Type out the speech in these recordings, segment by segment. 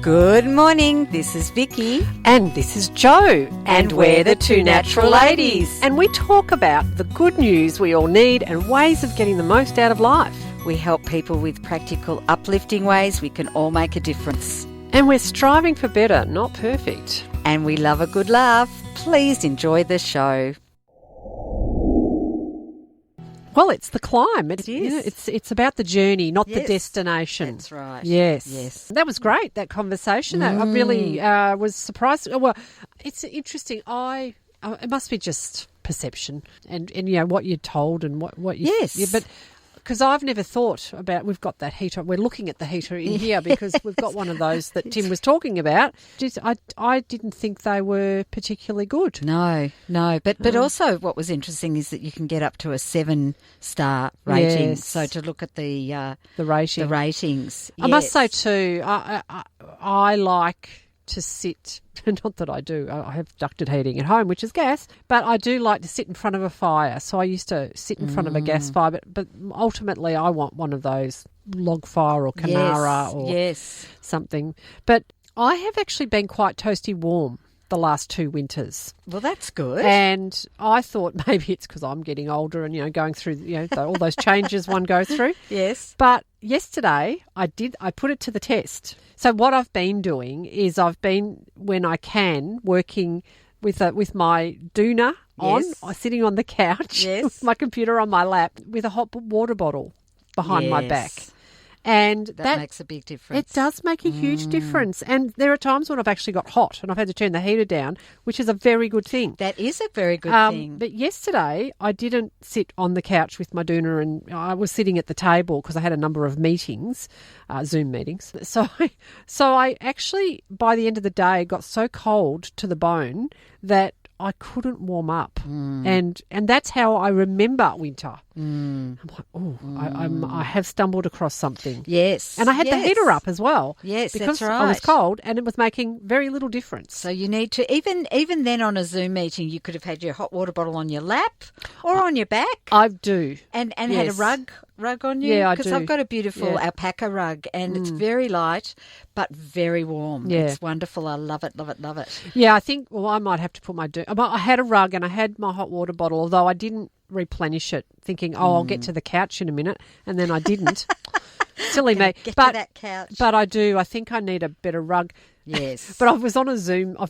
Good morning, this is Vicki. And this is Jo. And we're the Two Natural Ladies. And we talk about the good news we all need and ways of getting the most out of life. We help people with practical, uplifting ways we can all make a difference. And we're striving for better, not perfect. And we love a good laugh. Please enjoy the show. Well, it's the climb. It is. You know, it's about the journey, not the Yes, destination. That's right. Yes. That was great, that conversation. I really was surprised. Well, it's interesting. It must be just perception and you know, what you're told and what you... Yes. Yeah, but... Because I've never thought about, we've got that heater, we're looking at the heater in here because we've got one of those that Tim was talking about. I didn't think they were particularly good. No. But also what was interesting is that you can get up to a 7-star rating. Yes. So to look at the I ratings. must say too, I like to sit, not that I do, I have ducted heating at home, which is gas, but I do like to sit in front of a fire. So I used to sit in front of a gas fire, but ultimately I want one of those log fire or Canara or something. But I have actually been quite toasty warm the last 2 winters. Well, that's good. And I thought maybe it's because I'm getting older and, you know, going through, you know, all those changes one goes through. Yes. But yesterday I put it to the test. So what I've been doing is I've been, when I can, working with my doona on, sitting on the couch with my computer on my lap with a hot water bottle behind my back. And that makes a big difference. It does make a huge difference. And there are times when I've actually got hot and I've had to turn the heater down, which is a very good thing. That is a very good thing. But yesterday I didn't sit on the couch with my doona and I was sitting at the table because I had a number of meetings, Zoom meetings. So I actually, by the end of the day, got so cold to the bone that I couldn't warm up. And that's how I remember winter. I'm like, I have stumbled across something. Yes. And I had the heater up as well. Yes, because that's right. I was cold and it was making very little difference. So you need to, even then on a Zoom meeting, you could have had your hot water bottle on your lap or on your back. I do. And had a rug on you? Yeah, I do. Because I've got a beautiful alpaca rug and it's very light but very warm. Yeah. It's wonderful. I love it, love it, love it. Yeah, I think, I might have to put I had a rug and I had my hot water bottle, although I didn't replenish it thinking, I'll get to the couch in a minute, and then I didn't. Silly me. Get to that couch. But I do. I think I need a better rug. Yes. But I've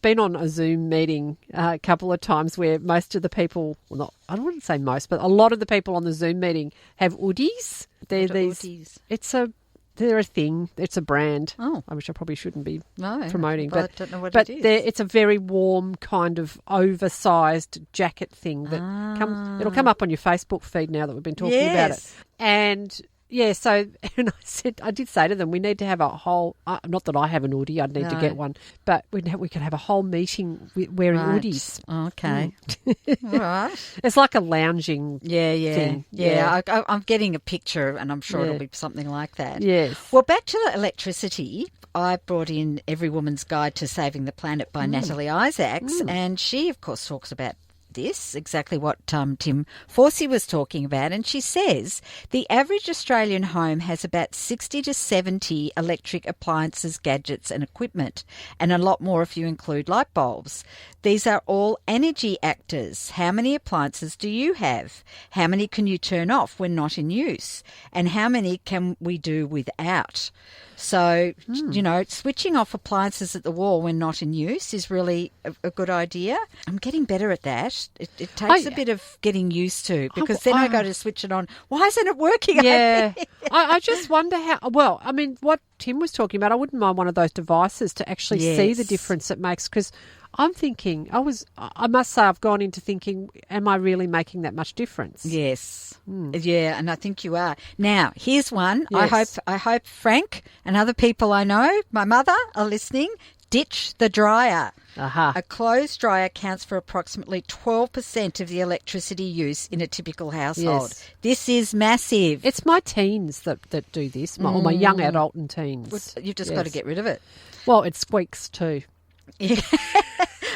been on a Zoom meeting a couple of times where most of the people, I don't want to say most, but a lot of the people on the Zoom meeting have Oodies. Oodies? They're a thing. It's a brand. Oh. I wish I probably shouldn't be promoting. But I don't know what but it is. It's a very warm kind of oversized jacket thing that it'll come up on your Facebook feed now that we've been talking about it. And so I did say to them, we need to have a whole, not that I have an Oodie, I'd need to get one, but we could have a whole meeting wearing Oodies. Okay. All right. It's like a lounging thing. Yeah. I'm getting a picture and I'm sure it'll be something like that. Yes. Well, back to the electricity. I brought in Every Woman's Guide to Saving the Planet by Natalie Issacs, and she, of course, talks about this, exactly what Tim Forsey was talking about, and she says the average Australian home has about 60 to 70 electric appliances, gadgets and equipment, and a lot more if you include light bulbs. These are all energy actors. How many appliances do you have? How many can you turn off when not in use? And how many can we do without? So, you know, switching off appliances at the wall when not in use is really a good idea. I'm getting better at that. It takes a bit of getting used to, because then I go to switch it on. Why isn't it working? Yeah. I just wonder what Tim was talking about, I wouldn't mind one of those devices to actually see the difference it makes, because I'm thinking, I must say I've gone into thinking, am I really making that much difference? Yes. Yeah, and I think you are. Now, here's one. Yes. I hope Frank and other people I know, my mother, are listening. Ditch the dryer. A clothes dryer counts for approximately 12% of the electricity use in a typical household. Yes. This is massive. It's my teens that do this, or my young adult and teens. You've just got to get rid of it. Well, it squeaks too. Yeah.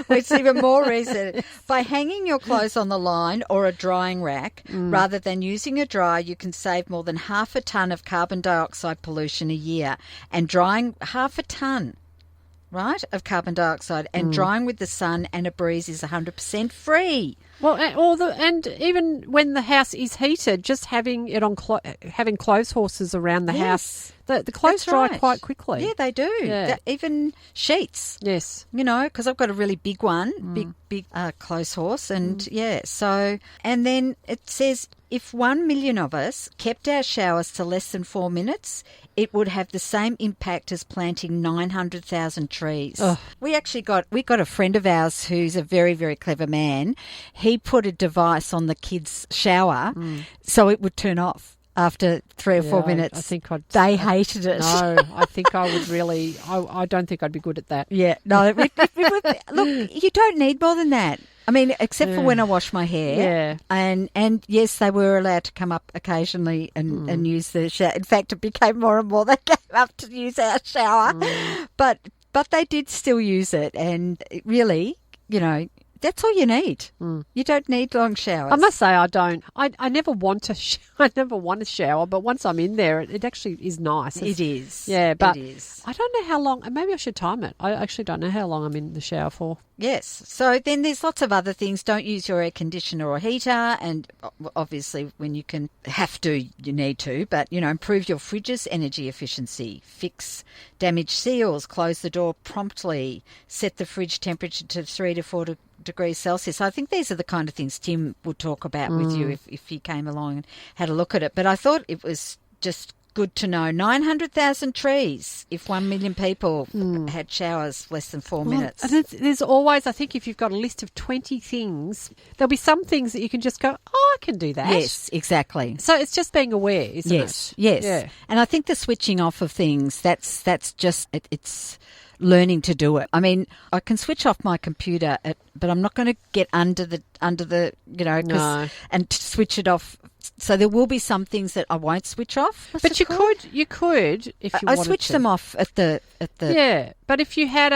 Well, it's even more recent. By hanging your clothes on the line or a drying rack, rather than using a dryer, you can save more than 0.5 ton of carbon dioxide pollution a year. And drying 0.5 ton. right, of carbon dioxide, and drying with the sun and a breeze is 100% free. Well, and even when the house is heated, just having it on having clothes horses around the house, the clothes dry quite quickly. Yeah, they do. Yeah. Even sheets. Yes. You know, because I've got a really big one, big clothes horse, and so, and then it says if 1 million of us kept our showers to less than 4 minutes, it would have the same impact as planting 900,000 trees. Ugh. We got a friend of ours who's a very, very clever man. He put a device on the kids' shower so it would turn off after 3 or 4 minutes. I think they hated it. No, I think I would really. I don't think I'd be good at that. Yeah, no. Look, you don't need more than that. I mean, except for when I wash my hair. Yeah. And yes, they were allowed to come up occasionally and use the shower. In fact, it became more and more they came up to use our shower. But they did still use it, and it really, you know, that's all you need. You don't need long showers. I must say I don't. I never want to. I never want to shower, but once I'm in there, it actually is nice. It is. Yeah, but it is. I don't know how long. Maybe I should time it. I actually don't know how long I'm in the shower for. Yes. So then there's lots of other things. Don't use your air conditioner or heater, and obviously when you have to, you need to. But you know, improve your fridge's energy efficiency. Fix damaged seals. Close the door promptly. Set the fridge temperature to 3 to 4 degrees Celsius. I think these are the kind of things Tim would talk about with you if he came along and had a look at it. But I thought it was just good to know. 900,000 trees if 1 million people had showers less than 4 minutes. And there's always, I think, if you've got a list of 20 things, there'll be some things that you can just go, oh, I can do that. Yes, exactly. So it's just being aware, isn't it? Yes. Yeah. And I think the switching off of things, that's just, it's learning to do it. I mean, I can switch off my computer, but I'm not going to get under the you know, and switch it off. So there will be some things that I won't switch off. But you could if you wanted to. I switch them off at the. Yeah, but if you had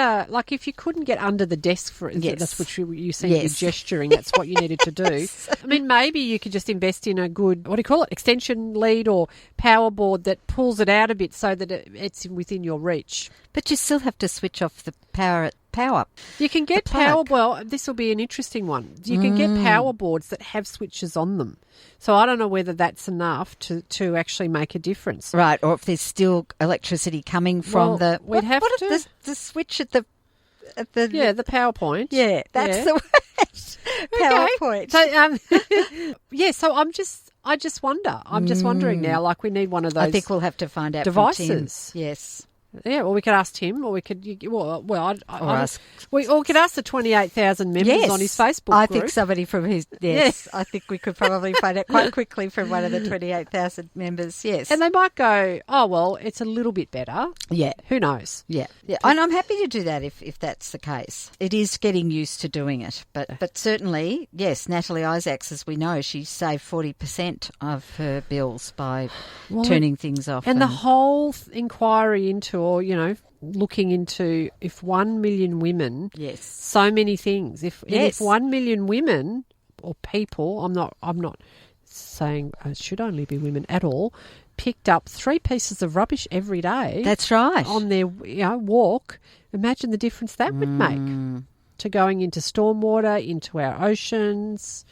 if you couldn't get under the desk for it, that's what you seem to be gesturing. That's what you needed to do. I mean, maybe you could just invest in a good, what do you call it, extension lead or power board that pulls it out a bit so that it's within your reach. But you still have to switch off the power. You can get power. Well, this will be an interesting one. You can get power boards that have switches on them. So I don't know whether that's enough to actually make a difference. Right, or if there's still electricity coming from the... We'd have to... The switch at the... the PowerPoint. Yeah, that's the word. PowerPoint. So, so I just wonder. I'm just wondering now, like we need one of those I think we'll have to find out devices. From Tim. Yes. Yeah, well, we could ask Tim, or we could, we could ask the 28,000 members on his Facebook group. I think somebody from his, I think we could probably find out quite quickly from one of the 28,000 members, yes. And they might go, oh, well, it's a little bit better. Yeah. Who knows? Yeah. And I'm happy to do that if that's the case. It is getting used to doing it. But certainly, yes, Natalie Issacs, as we know, she saved 40% of her bills by turning things off. And the whole inquiry into, or, you know, looking into if 1 million women, so many things. If 1 million women or people, I'm not saying it should only be women at all, picked up 3 pieces of rubbish every day. That's right. On their walk, imagine the difference that would make to going into stormwater, into our oceans.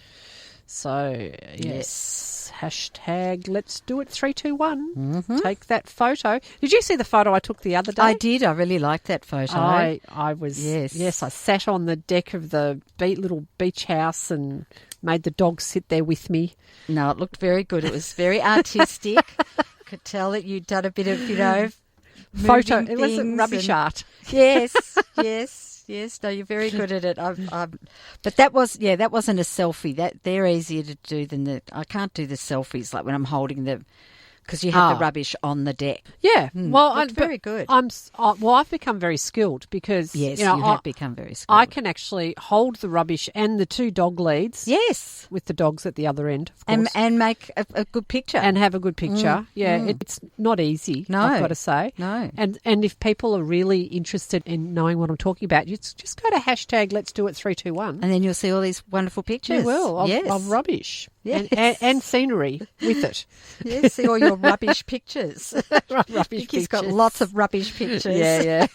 So yes. Hashtag let's do it 321. Take that photo. Did you see the photo I took the other day? I did. I really liked that photo. I was yes. I sat on the deck of the little beach house and made the dog sit there with me. No, it looked very good. It was very artistic. Could tell that you'd done a bit of, you know, photo. It was a rubbish art. Yes. Yes, no, you're very good at it. But that wasn't a selfie. That they're easier to do than I can't do the selfies like when I'm holding the, because you have the rubbish on the deck. Yeah, well, very good. I've become very skilled because you have become very skilled. I can actually hold the rubbish and the 2 dog leads. Yes, with the dogs at the other end, of course, and make a good picture and have a good picture. It's not easy. No, I've got to say. No, and if people are really interested in knowing what I'm talking about, you just go to hashtag let's do it 321, and then you'll see all these wonderful pictures. You will of rubbish. Yes. And scenery with it. Yes, see all your rubbish pictures. Rubbish He's got lots of rubbish pictures. Yeah.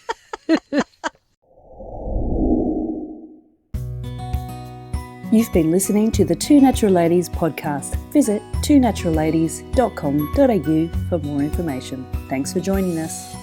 You've been listening to the Two Natural Ladies podcast. Visit twonaturalladies.com.au for more information. Thanks for joining us.